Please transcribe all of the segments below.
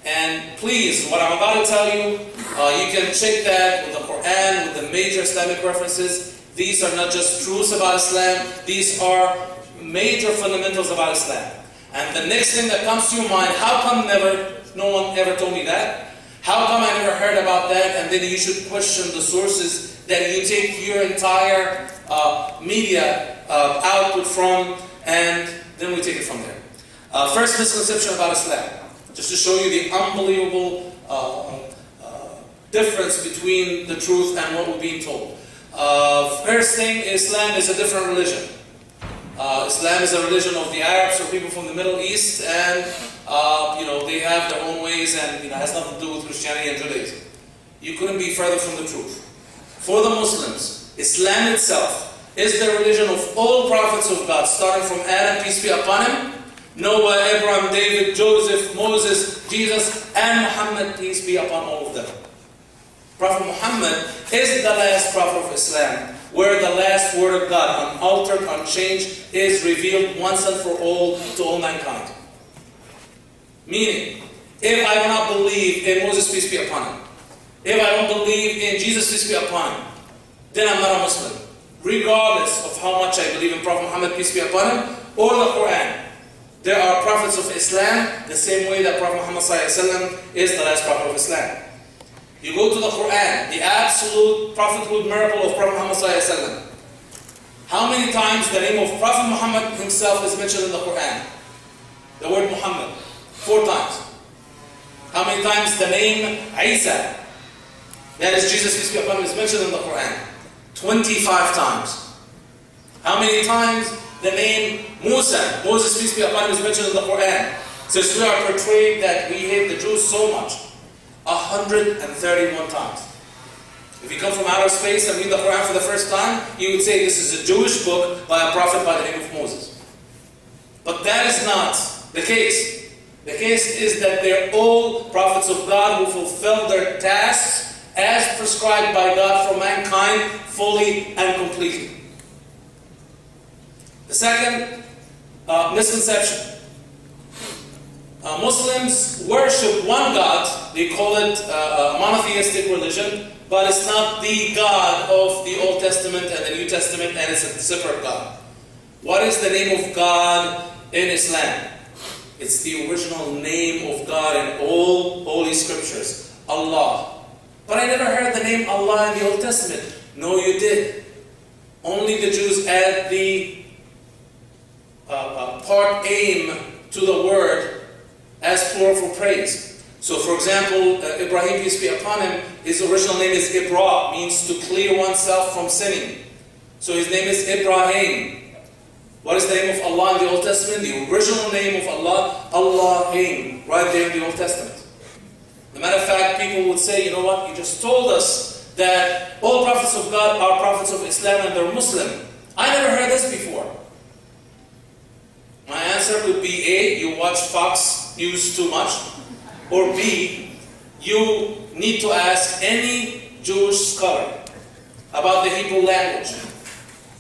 And please, what I'm about to tell you, you can check that with the Quran, with the major Islamic references. These are not just truths about Islam, these are major fundamentals about Islam. And the next thing that comes to your mind, how come no one ever told me that? How come I never heard about that? And then you should question the sources that you take your entire media output from, and then we take it from there. First misconception about Islam, just to show you the unbelievable difference between the truth and what we're being told. First thing, Islam is a different religion. Islam is a religion of the Arabs or people from the Middle East, and they have their own ways, and it has nothing to do with Christianity and Judaism. You couldn't be further from the truth. For the Muslims, Islam itself is the religion of all prophets of God, starting from Adam, peace be upon him, Noah, Abraham, David, Joseph, Moses, Jesus, and Muhammad, peace be upon all of them. Prophet Muhammad is the last prophet of Islam, where the last word of God, unaltered, unchanged, is revealed once and for all to all mankind. Meaning, if I do not believe in Moses, peace be upon him, if I don't believe in Jesus, peace be upon him, then I'm not a Muslim, regardless of how much I believe in Prophet Muhammad, peace be upon him, or the Quran. There are prophets of Islam the same way that Prophet Muhammad is the last prophet of Islam. You go to the Quran, the absolute prophethood miracle of Prophet Muhammad. How many times the name of Prophet Muhammad himself is mentioned in the Quran? The word Muhammad, 4 times. How many times the name Isa, that is Jesus, peace be upon him, is mentioned in the Quran? 25 times. How many times the name Musa, Moses, peace be upon him, is mentioned in the Quran? Since we are portrayed that we hate the Jews so much, 131 times. If you come from outer space and read the Quran for the first time, you would say this is a Jewish book by a prophet by the name of Moses. But that is not the case. The case is that they're all prophets of God who fulfill their tasks as prescribed by God for mankind fully and completely. The second misconception. Muslims worship one God. They call it a monotheistic religion, but it's not the God of the Old Testament and the New Testament, and it's a separate God. What is the name of God in Islam? It's the original name of God in all Holy Scriptures, Allah. But I never heard the name Allah in the Old Testament. No, you did. Only the Jews add the part aim to the word as plural for praise. So for example, Ibrahim, peace be upon him, his original name is Ibra, means to clear oneself from sinning. So his name is Ibrahim. What is the name of Allah in the Old Testament? The original name of Allah, Allahim, right there in the Old Testament. As a matter of fact, people would say, you know what, you just told us that all prophets of God are prophets of Islam and they're Muslim. I never heard this before. My answer would be A, you watch Fox News too much, or B, you need to ask any Jewish scholar about the Hebrew language.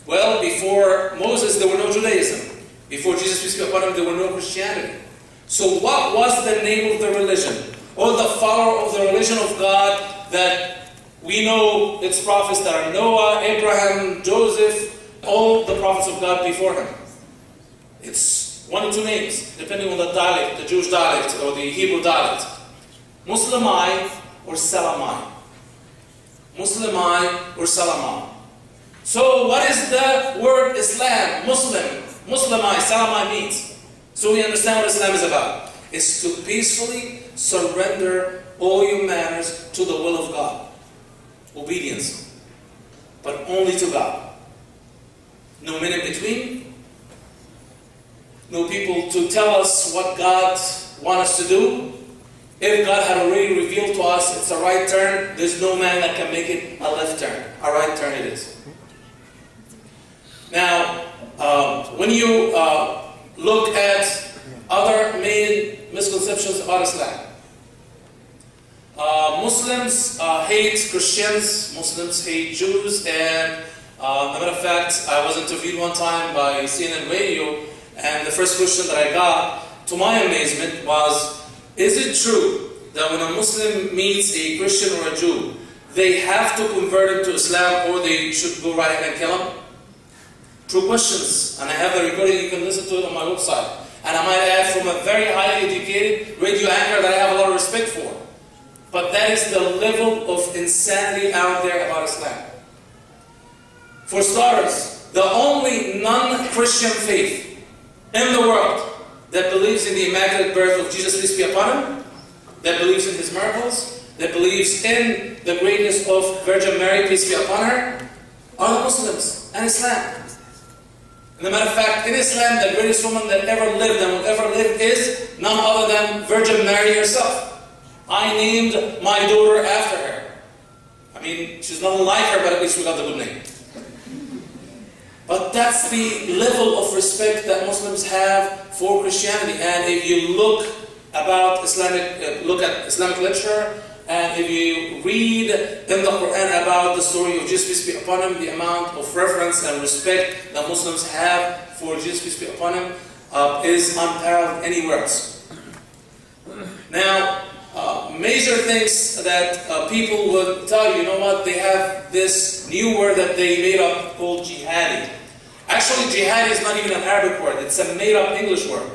Well, before Moses, there were no Judaism. Before Jesus, peace be upon him, there were no Christianity. So what was the name of the religion, or the follower of the religion of God that we know its prophets that are Noah, Abraham, Joseph, all the prophets of God before him? It's one or two names, depending on the dialect, the Jewish dialect or the Hebrew dialect. Muslimai or Salamai. Muslimai or Salamai. So what is the word Islam, Muslim, Muslimai, Salamai means? So we understand what Islam is about. It's to peacefully surrender all your matters to the will of God. Obedience. But only to God. No men in between. No people to tell us what God wants us to do. If God had already revealed to us it's a right turn, there's no man that can make it a left turn. A right turn it is. Now, when you look at other main misconceptions about Islam, Muslims hate Christians, Muslims hate Jews, and as a matter of fact, I was interviewed one time by CNN Radio, and the first question that I got, to my amazement, was, is it true that when a Muslim meets a Christian or a Jew, they have to convert him to Islam or they should go right ahead and kill him? True questions. And I have the recording, you can listen to it on my website. And I might add, from a very highly educated radio anchor that I have a lot of respect for. But that is the level of insanity out there about Islam. For starters, the only non-Christian faith in the world that believes in the Immaculate Birth of Jesus, peace be upon him, that believes in his miracles, that believes in the greatness of Virgin Mary, peace be upon her, are the Muslims and Islam. As a matter of fact, in Islam, the greatest woman that ever lived and will ever live is none other than Virgin Mary herself. I named my daughter after her. I mean, she's nothing like her, but at least we got the good name. But that's the level of respect that Muslims have for Christianity. And if you look at Islamic literature, and if you read in the Quran about the story of Jesus, peace be upon him, the amount of reverence and respect that Muslims have for Jesus, peace be upon him, is unparalleled anywhere else. Now, major things that people would tell you, you know what, they have this new word that they made up called jihadi. Actually, jihadi is not even an Arabic word, it's a made-up English word.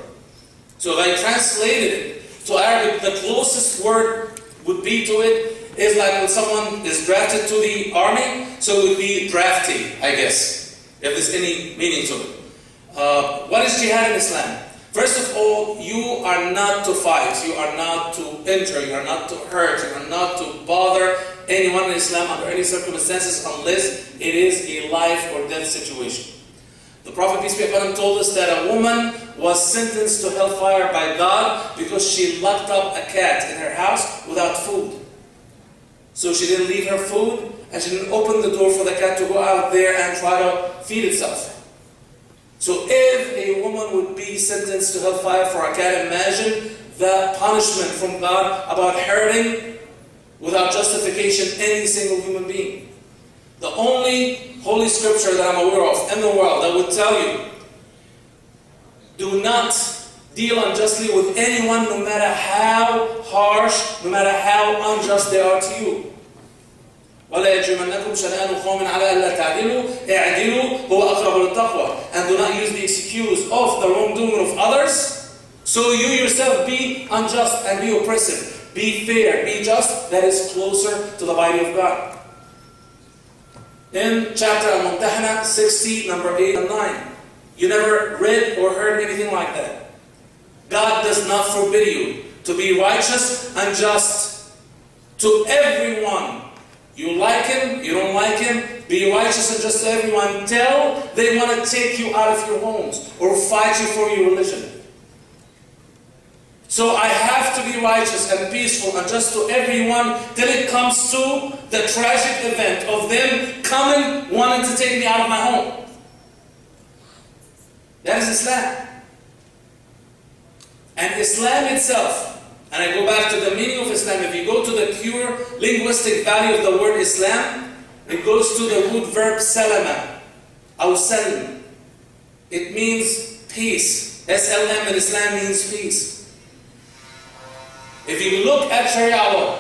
So if I translated it to Arabic, the closest word would be to it is like when someone is drafted to the army, so it would be drafty, I guess, if there's any meaning to it. What is jihad in Islam? First of all, you are not to fight, you are not to injure, you are not to hurt, you are not to bother anyone in Islam under any circumstances unless it is a life or death situation. The Prophet, peace be upon him, told us that a woman was sentenced to hellfire by God because she locked up a cat in her house without food. So she didn't leave her food and she didn't open the door for the cat to go out there and try to feed itself. So if a woman would be sentenced to hellfire for a cat, imagine the punishment from God about hurting without justification any single human being. The only holy scripture that I'm aware of in the world that would tell you, do not deal unjustly with anyone, no matter how harsh, no matter how unjust they are to you. وَلَا يَجْرِمَنَّكُمْ شَنَآنُ قَوْمٍ عَلَىٰ أَلَّا تَعْدِلُوا اعْدِلُوا هُوَ أَقْرَبُ لِلتَّقْوَىٰ. And do not use the excuse of the wrongdoing of others, so you yourself be unjust and be oppressive. Be fair, be just, that is closer to the body of God. In chapter Al-Mumtahana 60, number 8 and 9, you never read or heard anything like that. God does not forbid you to be righteous and just to everyone. You like him, you don't like him, be righteous and just to everyone till they want to take you out of your homes or fight you for your religion. So I have to be righteous and peaceful and just to everyone till it comes to the tragic event of them coming wanting to take me out of my home. That is Islam. And Islam itself, and I go back to the meaning of Islam, if you go to the pure linguistic value of the word Islam, it goes to the root verb salama, or salam. It means peace. SLM in Islam means peace. If you look at Sharia law,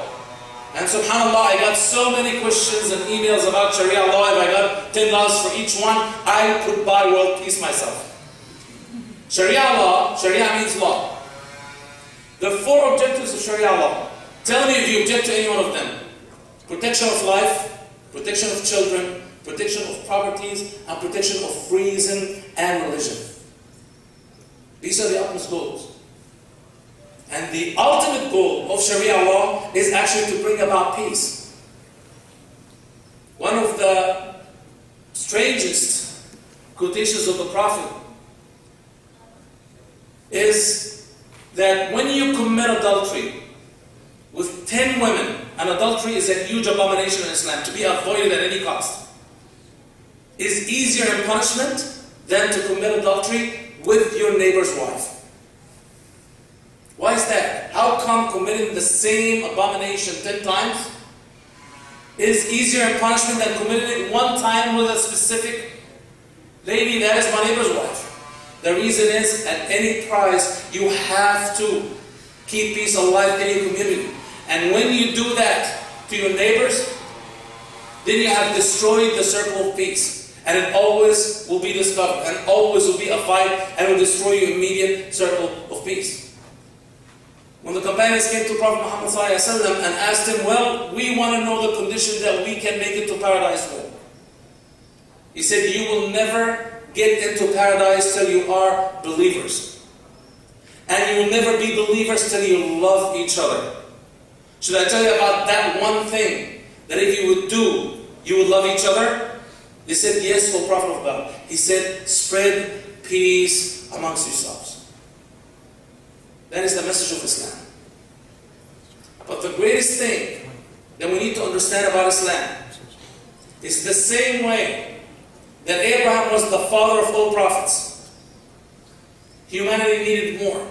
and subhanAllah, I got so many questions and emails about Sharia law. If I got $10 for each one, I could buy world peace myself. Sharia law, Sharia means law. The four objectives of Sharia law. Tell me if you object to any one of them. Protection of life, protection of children, protection of properties, and protection of reason and religion. These are the utmost goals. And the ultimate goal of Sharia law is actually to bring about peace. One of the strangest quotations of the Prophet is that when you commit adultery with 10 women, and adultery is a huge abomination in Islam, to be avoided at any cost, is easier in punishment than to commit adultery with your neighbor's wife. Why is that? How come committing the same abomination 10 times is easier in punishment than committing it one time with a specific lady that is my neighbor's wife? The reason is, at any price, you have to keep peace alive in your community. And when you do that to your neighbors, then you have destroyed the circle of peace. And it always will be discovered, and always will be a fight, and will destroy your immediate circle of peace. When the companions came to Prophet Muhammad ﷺ and asked him, well, we want to know the condition that we can make it to paradise for. He said, you will never get into paradise till you are believers. And you will never be believers till you love each other. Should I tell you about that one thing that if you would do, you would love each other? They said, yes, O Prophet of God. He said, spread peace amongst yourselves. That is the message of Islam. But the greatest thing that we need to understand about Islam is the same way that Abraham was the father of all prophets. Humanity needed more.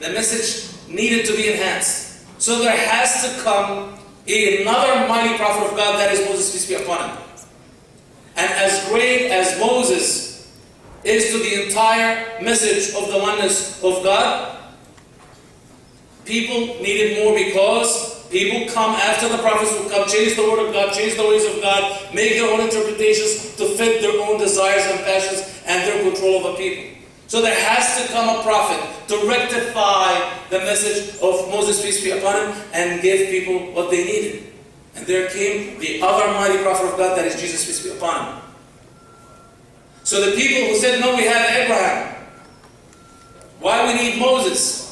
The message needed to be enhanced. So there has to come another mighty prophet of God, that is Moses, peace be upon him. And as great as Moses is to the entire message of the oneness of God, people needed more, because people come after the prophets who come, change the word of God, change the ways of God, make their own interpretations to fit their own desires and passions and their control over people. So there has to come a prophet to rectify the message of Moses, peace be upon him, and give people what they needed. And there came the other mighty prophet of God, that is Jesus, peace be upon him. So the people who said, no, we have Abraham, why we need Moses?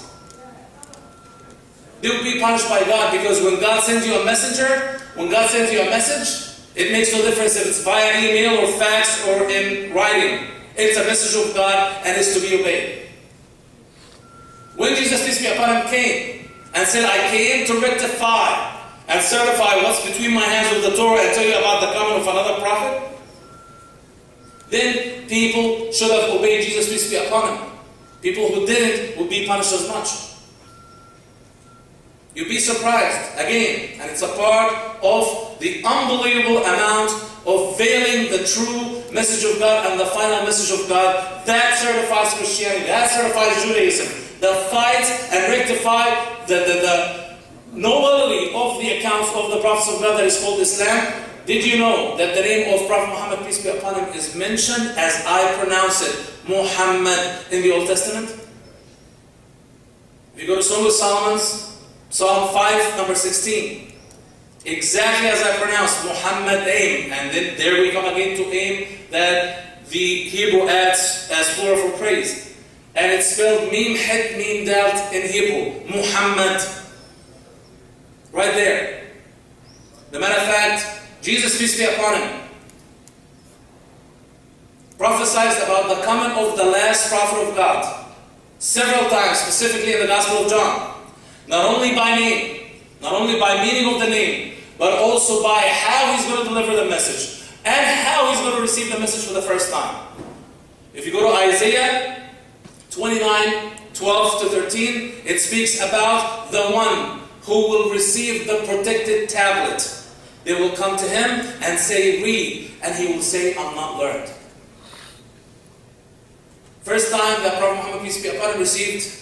They will be punished by God, because when God sends you a messenger, when God sends you a message, it makes no difference if it's via email or fax or in writing. It's a message of God and it's to be obeyed. When Jesus, peace be upon him, came and said, I came to rectify and certify what's between my hands with the Torah and tell you about the coming of another prophet, then people should have obeyed Jesus, peace be upon him. People who didn't would be punished as much. You'd be surprised, again, and it's a part of the unbelievable amount of veiling the true message of God and the final message of God. That certifies Christianity, that certifies Judaism, that fights and rectifies the nobility of the accounts of the prophets of God that is called Islam. Did you know that the name of Prophet Muhammad, peace be upon him, is mentioned as I pronounce it, Muhammad, in the Old Testament? If you go to Song of Solomon's, Psalm 5, number 16. Exactly as I pronounced, Muhammad aim. And then there we come again to aim, that the Hebrew adds as plural for praise. And it's spelled Mim Het Mim Dalt in Hebrew. Muhammad. Right there. As a matter of fact, Jesus, peace be upon him, prophesied about the coming of the last prophet of God several times, specifically in the Gospel of John. Not only by name, not only by meaning of the name, but also by how he's going to deliver the message and how he's going to receive the message for the first time. If you go to Isaiah 29, 12 to 13, it speaks about the one who will receive the protected tablet. They will come to him and say, read, and he will say, I'm not learned. First time that Prophet Muhammad, peace be upon him, received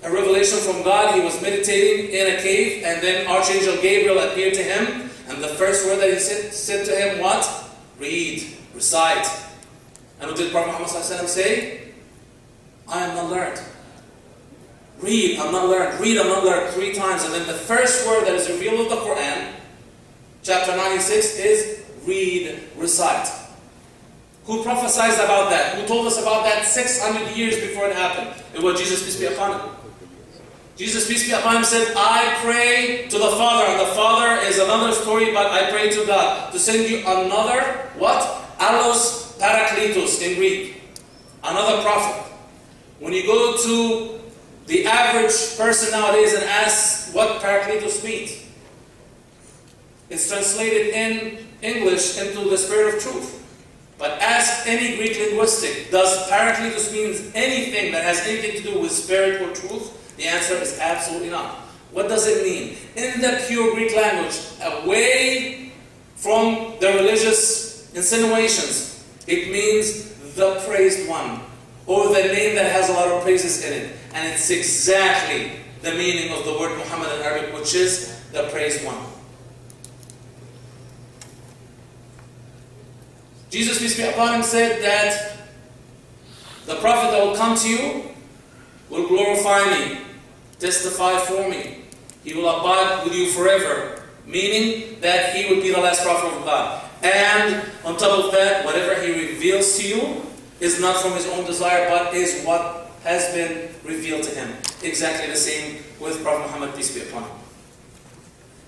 a revelation from God, he was meditating in a cave, and then Archangel Gabriel appeared to him, and the first word that he said to him, what? Read, recite. And what did Prophet Muhammad say? I am not learned. Read, I'm not learned. Read, I'm not learned, 3 times. And then the first word that is revealed in the Quran, chapter 96, is read, recite. Who prophesied about that? Who told us about that 600 years before it happened? It was Jesus, peace be upon him. Jesus, peace be upon him, said, I pray to the Father, and the Father is another story, but I pray to God to send you another, what? Allos Parakletos in Greek. Another prophet. When you go to the average person nowadays and ask what Parakletos means, it's translated in English into the Spirit of Truth. But ask any Greek linguistic, does Parakletos means anything that has anything to do with spirit or truth? The answer is absolutely not. What does it mean? In the pure Greek language, away from the religious insinuations, it means the praised one, or the name that has a lot of praises in it. And it's exactly the meaning of the word Muhammad in Arabic, which is the praised one. Jesus, peace be upon him, said that the prophet that will come to you will glorify me, testify for me. He will abide with you forever, meaning that he would be the last prophet of God. And on top of that, whatever he reveals to you is not from his own desire, but is what has been revealed to him. Exactly the same with Prophet Muhammad, peace be upon him.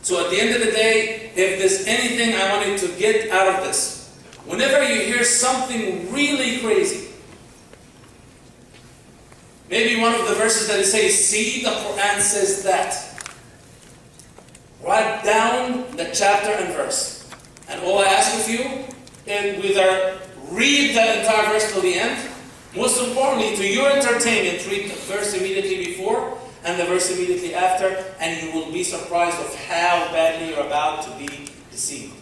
So at the end of the day, if there's anything I want you to get out of this, whenever you hear something really crazy, maybe one of the verses that it says, see, the Quran says that. Write down the chapter and verse. And all I ask of you is either read the entire verse till the end. Most importantly, to your entertainment, read the verse immediately before and the verse immediately after, and you will be surprised of how badly you're about to be deceived.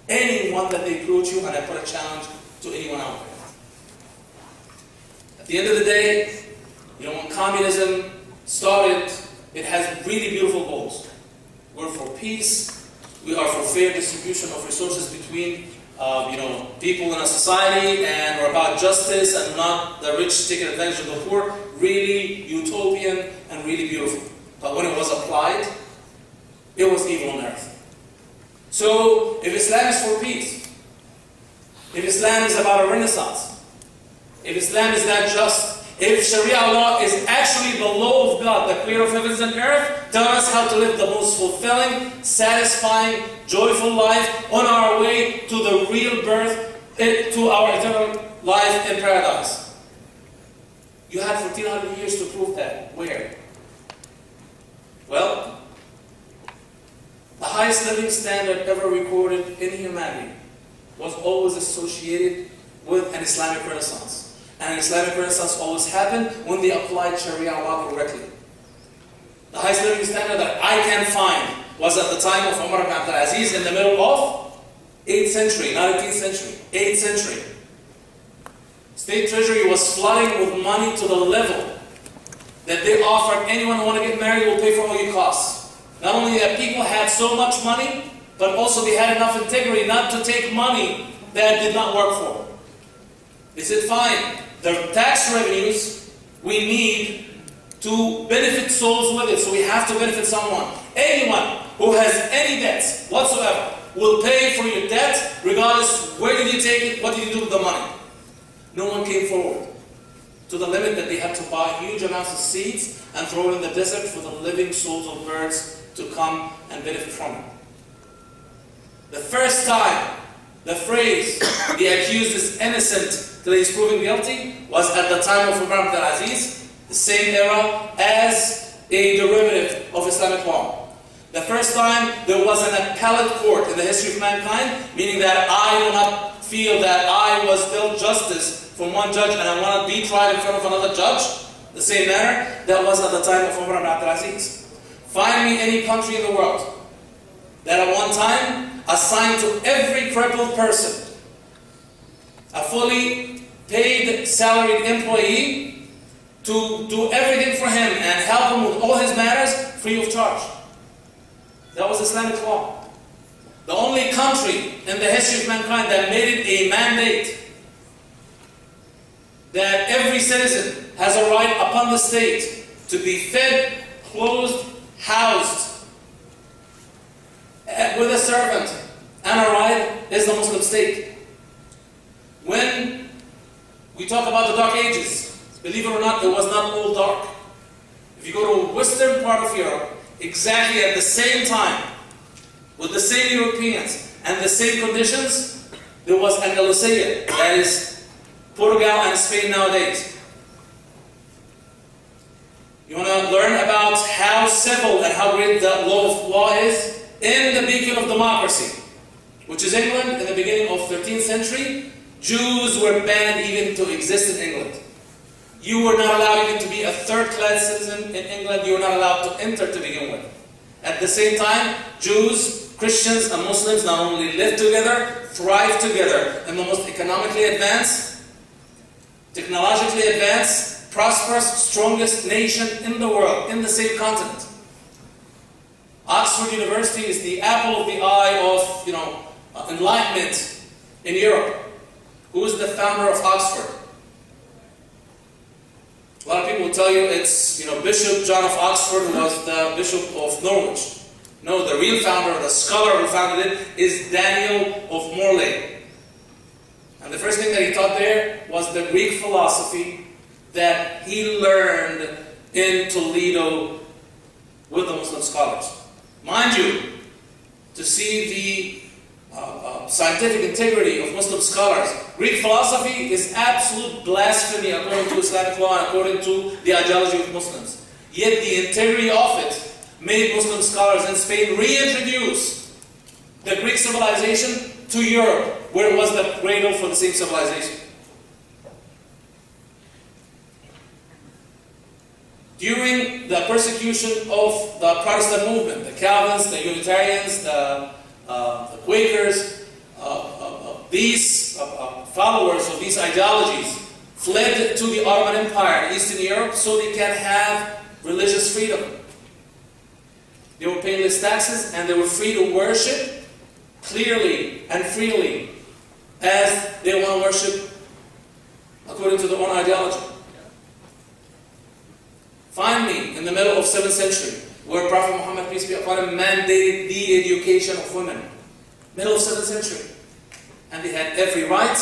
Anyone that they quote you, and I put a challenge to anyone out there. At the end of the day, you know, when communism started, it has really beautiful goals. We're for peace. We are for fair distribution of resources between people in a society, and we're about justice and not the rich taking advantage of the poor. Really utopian and really beautiful. But when it was applied, it was evil on earth. So, if Islam is for peace, if Islam is about a renaissance, if Islam is that just, if Sharia law is actually the law of God, the creator of heavens and earth, telling us how to live the most fulfilling, satisfying, joyful life on our way to the real birth, to our eternal life in paradise. You had 1400 years to prove that. Where? Well, the highest living standard ever recorded in humanity was always associated with an Islamic Renaissance. And an Islamic Renaissance always happened when they applied Sharia law correctly. The highest living standard that I can find was at the time of Umar ibn Abdul Aziz in the middle of 8th century, not 18th century, 8th century. State treasury was flooding with money to the level that they offered anyone who want to get married will pay for all your costs. Not only that people had so much money, but also they had enough integrity not to take money that did not work for. They said, fine, the tax revenues we need to benefit souls with it, so we have to benefit someone. Anyone who has any debts whatsoever will pay for your debt, regardless where did you take it, what did you do with the money. No one came forward to the limit that they had to buy huge amounts of seeds and throw it in the desert for the living souls of birds to come and benefit from it. The first time the phrase, the accused is innocent till he's proven guilty, was at the time of Umar ibn Aziz, the same era as a derivative of Islamic law. The first time there was an appellate court in the history of mankind, meaning that I do not feel that I was dealt justice from one judge and I want to be tried in front of another judge, the same manner that was at the time of Umar ibn Abdul Aziz. Find me any country in the world that at one time assigned to every crippled person a fully paid salaried employee to do everything for him and help him with all his matters free of charge. That was Islamic law. The only country in the history of mankind that made it a mandate that every citizen has a right upon the state to be fed, clothed, housed, with a servant and a right is the Muslim state. When we talk about the Dark Ages, believe it or not, it was not all dark. If you go to the western part of Europe, exactly at the same time, with the same Europeans and the same conditions, there was Andalusia, that is Portugal and Spain nowadays. You want to learn about how simple and how great the law is? In the beacon of democracy, which is England, in the beginning of 13th century, Jews were banned even to exist in England. You were not allowed even to be a third-class citizen in England. You were not allowed to enter to begin with. At the same time, Jews, Christians, and Muslims not only lived together, thrived together in the most economically advanced, technologically advanced, prosperous, strongest nation in the world, in the same continent. Oxford University is the apple of the eye of, enlightenment in Europe. Who is the founder of Oxford? A lot of people will tell you it's, Bishop John of Oxford was the Bishop of Norwich. No, the real founder, the scholar who founded it, is Daniel of Morley. And the first thing that he taught there was the Greek philosophy that he learned in Toledo with the Muslim scholars. Mind you, to see the scientific integrity of Muslim scholars, Greek philosophy is absolute blasphemy according to Islamic law and according to the ideology of Muslims. Yet the integrity of it made Muslim scholars in Spain reintroduce the Greek civilization to Europe, where it was the cradle for the same civilization. During the persecution of the Protestant movement, the Calvinists, the Unitarians, the Quakers, these followers of these ideologies fled to the Ottoman Empire in Eastern Europe so they can have religious freedom. They were paying less taxes and they were free to worship clearly and freely as they want to worship according to their own ideology. Finally, in the middle of 7th century, where Prophet Muhammad, peace be upon him, mandated the education of women. Middle of 7th century. And they had every right.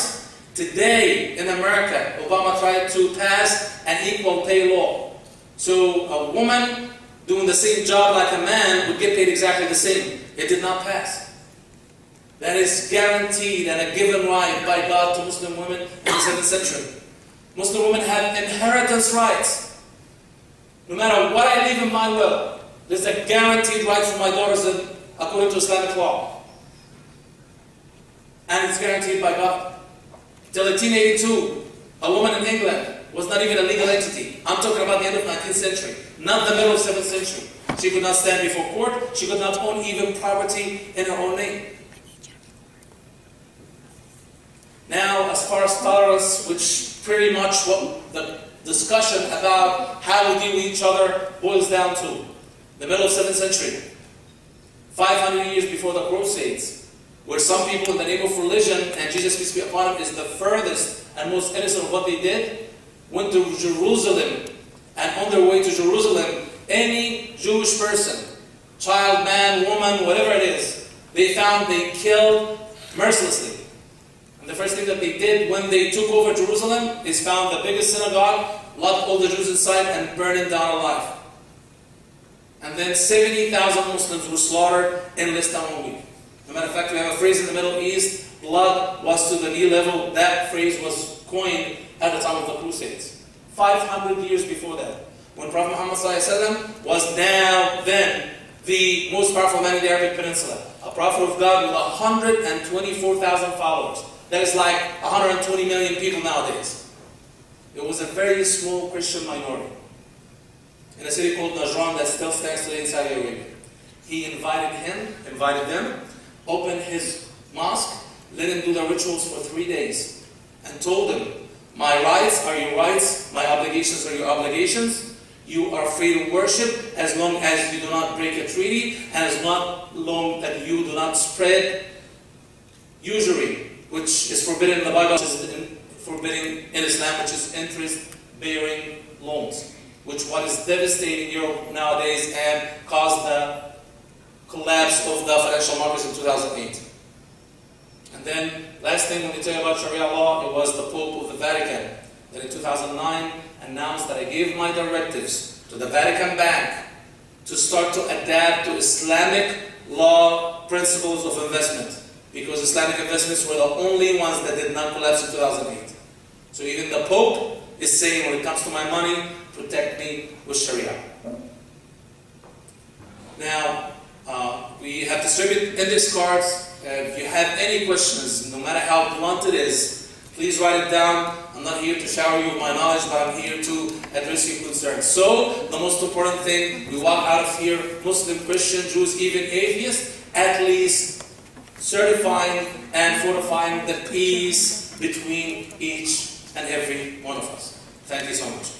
Today, in America, Obama tried to pass an equal pay law. So a woman doing the same job like a man would get paid exactly the same. It did not pass. That is guaranteed and a given right by God to Muslim women in the 7th century. Muslim women have inheritance rights. No matter what I leave in my will, there's a guaranteed right for my daughters according to Islamic law. And it's guaranteed by God. Till 1882, a woman in England was not even a legal entity. I'm talking about the end of 19th century, not the middle of 7th century. She could not stand before court. She could not own even property in her own name. Now, as far as tolerance, which pretty much what the discussion about how we deal with each other boils down to, the middle of 7th century, 500 years before the Crusades, where some people in the name of religion, and Jesus, peace be upon him, is the furthest and most innocent of what they did, went to Jerusalem, and on their way to Jerusalem, any Jewish person, child, man, woman, whatever it is, they killed mercilessly. And the first thing that they did when they took over Jerusalem is found the biggest synagogue, locked all the Jews inside, and burned it down alive. And then 70,000 Muslims were slaughtered in less than 1 week. As a matter of fact, we have a phrase in the Middle East, blood was to the knee level. That phrase was coined at the time of the Crusades. 500 years before that, when Prophet Muhammad was now then the most powerful man in the Arabic Peninsula, a prophet of God with 124,000 followers. That is like 120 million people nowadays. It was a very small Christian minority in a city called Najran that still stands today in Saudi Arabia. He invited them, opened his mosque, let them do their rituals for 3 days, and told them, my rights are your rights, my obligations are your obligations. You are free to worship as long as you do not break a treaty, and as long that you do not spread usury, which is forbidden in the Bible, which is forbidden in Islam, which is interest-bearing loans, which what is devastating Europe nowadays and caused the collapse of the financial markets in 2008. And then, last thing when we tell you about Sharia law, it was the Pope of the Vatican that in 2009 announced that I gave my directives to the Vatican Bank to start to adapt to Islamic law principles of investment, because Islamic investments were the only ones that did not collapse in 2008. So even the Pope is saying, when it comes to my money, protect me with Sharia. Now, we have distributed index cards. If you have any questions, no matter how blunt it is, please write it down. I'm not here to shower you with my knowledge, but I'm here to address your concerns. So, the most important thing, we walk out of here, Muslim, Christian, Jews, even atheists, at least certifying and fortifying the peace between each and every one of us. Thank you so much.